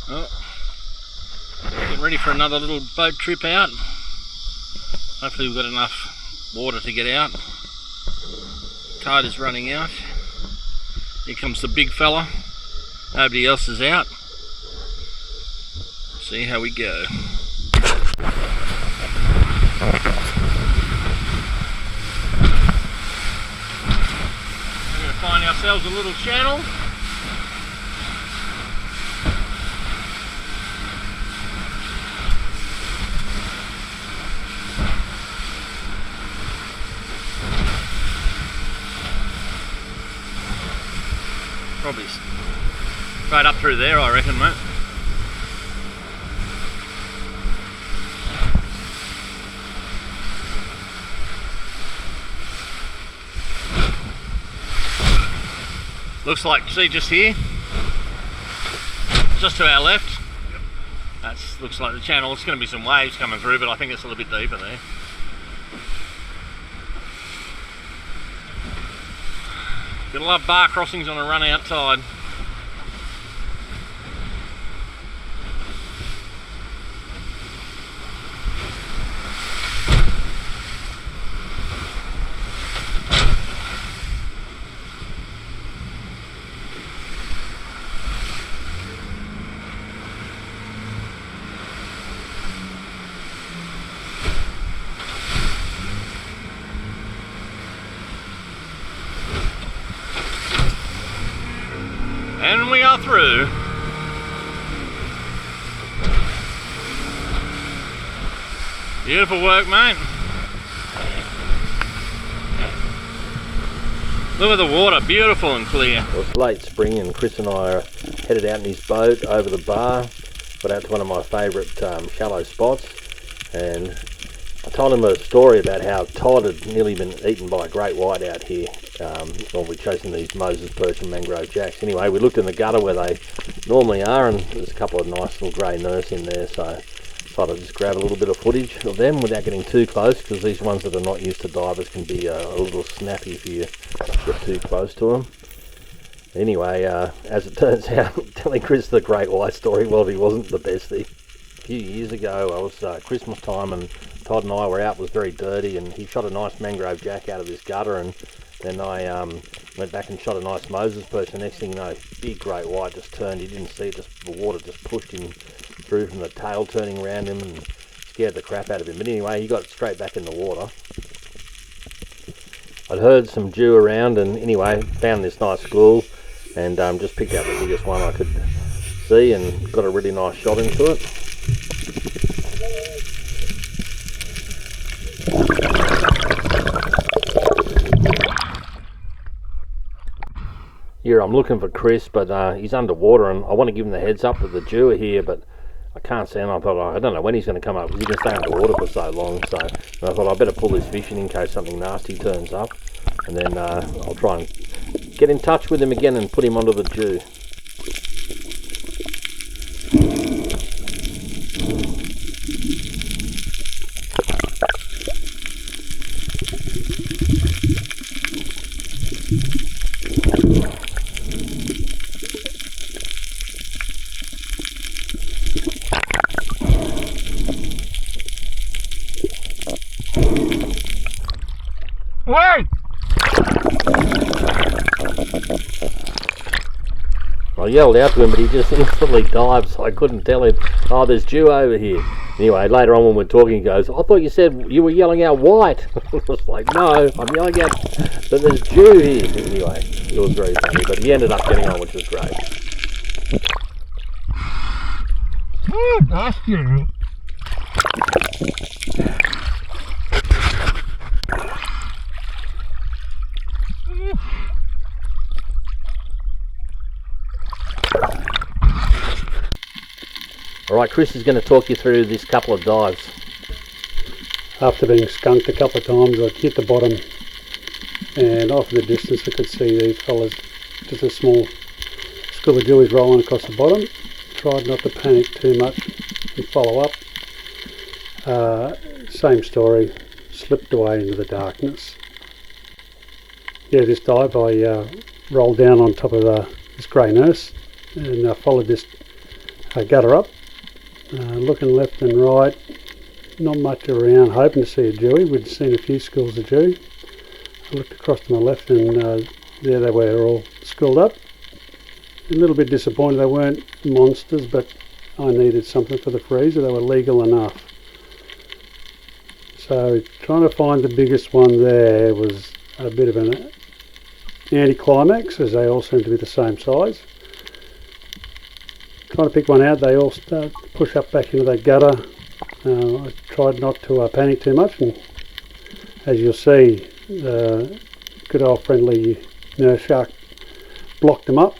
Oh, getting ready for another little boat trip out. Hopefully we've got enough water to get out. Tide is running out. Here comes the big fella. Nobody else is out. See how we go. We're going to find ourselves a little channel. Probably straight up through there, I reckon, mate. Looks like, see, just here, just to our left. That looks like the channel. It's going to be some waves coming through, but I think it's a little bit deeper there. Gotta love bar crossings on a run out tide. And we are through. Beautiful work, mate. Look at the water, beautiful and clear. Well, it's late spring and Chris and I are headed out in his boat over the bar. Got out to one of my favourite shallow spots, and I told him a story about how Todd had nearly been eaten by a great white out here while we're chasing these Moses Perch and mangrove jacks. Anyway, we looked in the gutter where they normally are, and there's a couple of nice little grey nurse in there, so thought I'd just grab a little bit of footage of them without getting too close, because these ones that are not used to divers can be a little snappy if you get too close to them. Anyway, as it turns out, telling Chris the great white story, well, he wasn't the bestie. A few years ago, I was Christmas time, and Todd and I were out. It was very dirty, and he shot a nice mangrove jack out of this gutter, and then I went back and shot a nice Moses Perch. The next thing you know, big great white just turned. He didn't see it, just the water just pushed him through from the tail turning around him and scared the crap out of him. But anyway, he got straight back in the water. I'd heard some dew around, and anyway, found this nice school and just picked out the biggest one I could see and got a really nice shot into it. Here I'm looking for Chris, but he's underwater, and I want to give him the heads up that the dew are here, but I can't see him. I thought, I don't know when he's going to come up, because he can stay underwater for so long, so I thought I'd better pull this fish in case something nasty turns up, and then I'll try and get in touch with him again and put him onto the dew. Wait! I yelled out to him, but he just instantly dived, so I couldn't tell him, oh, there's dew over here. Anyway, later on when we're talking, he goes, I thought you said you were yelling out white. I was like, no, I'm yelling out that there's dew here. Anyway, it was very funny, but he ended up getting on, which was great. Nice dew. Alright, Chris is going to talk you through this couple of dives. After being skunked a couple of times, I'd hit the bottom, and off in the distance I could see these fellas, just a small school of dewies rolling across the bottom. Tried not to panic too much and follow up. Same story, slipped away into the darkness. Yeah, this dive I rolled down on top of this grey nurse and followed this gutter up, looking left and right, not much around, hoping to see a dewey. We'd seen a few schools of dewey. I looked across to my left and there they were, all schooled up. A little bit disappointed they weren't monsters, but I needed something for the freezer. They were legal enough. So trying to find the biggest one there was a bit of an anticlimax, as they all seem to be the same size. Trying to pick one out, they all start to push up back into that gutter. I tried not to panic too much, and as you'll see, good old friendly nurse shark blocked them up,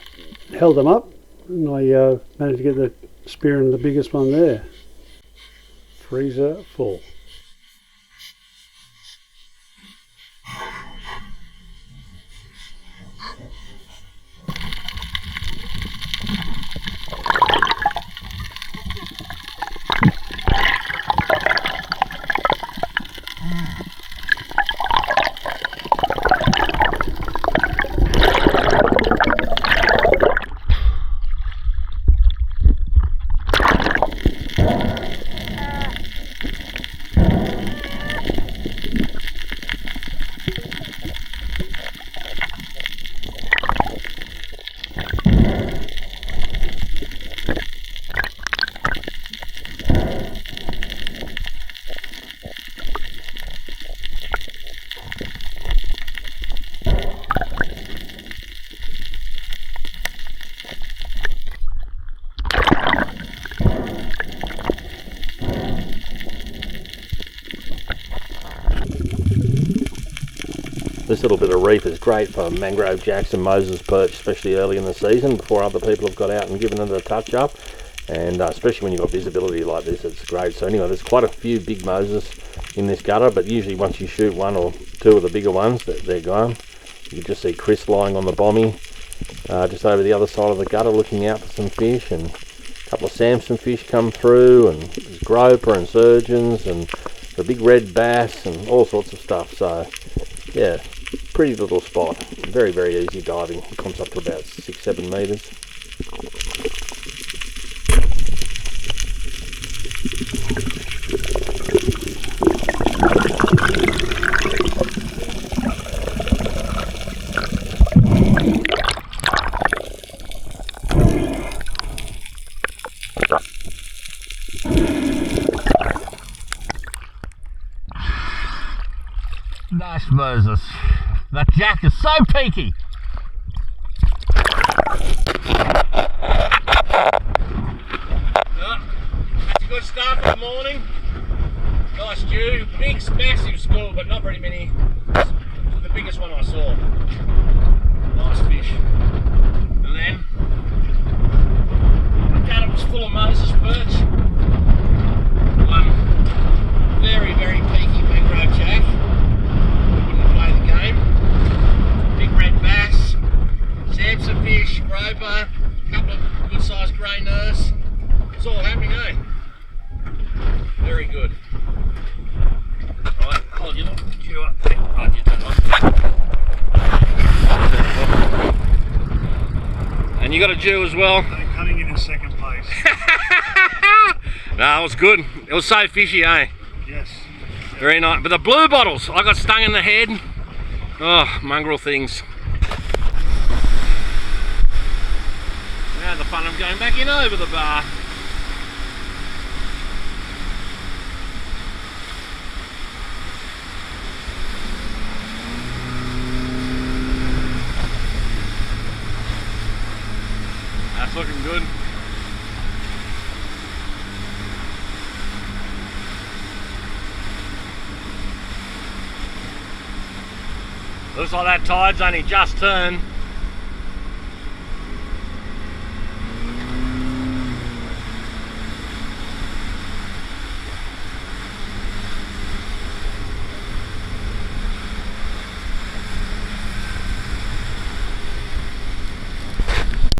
held them up, and I managed to get the spear in the biggest one there. Freezer full. This little bit of reef is great for mangrove jacks and Moses Perch, especially early in the season before other people have got out and given it a touch up, and especially when you've got visibility like this, it's great. So anyway, there's quite a few big Moses in this gutter, but usually once you shoot one or two of the bigger ones, they're gone. You can just see Chris lying on the bommy just over the other side of the gutter looking out for some fish, and a couple of Samson fish come through, and there's groper and surgeons and the big red bass and all sorts of stuff. So yeah, pretty little spot, very easy diving. It comes up to about 6-7 metres. Nice Moses. That jack is so peaky. Oh, that's a good start for the morning. Nice dew. Big, massive school, but not very many. The biggest one I saw. Nice fish. And then the gutter was full of Moses Perch. One very peaky mangrove jack. Samson fish, groper, a couple of good sized grey nurse. It's all happening, eh? Very good. Right, hold your little chew up. Hold your and you got a Jew as well. They're cutting it in second place. No, it was good. It was so fishy, eh? Yes. Very nice. But the blue bottles, I got stung in the head. Oh, mongrel things. Now the fun of going back in over the bar. That's looking good. Looks like that tide's only just turned.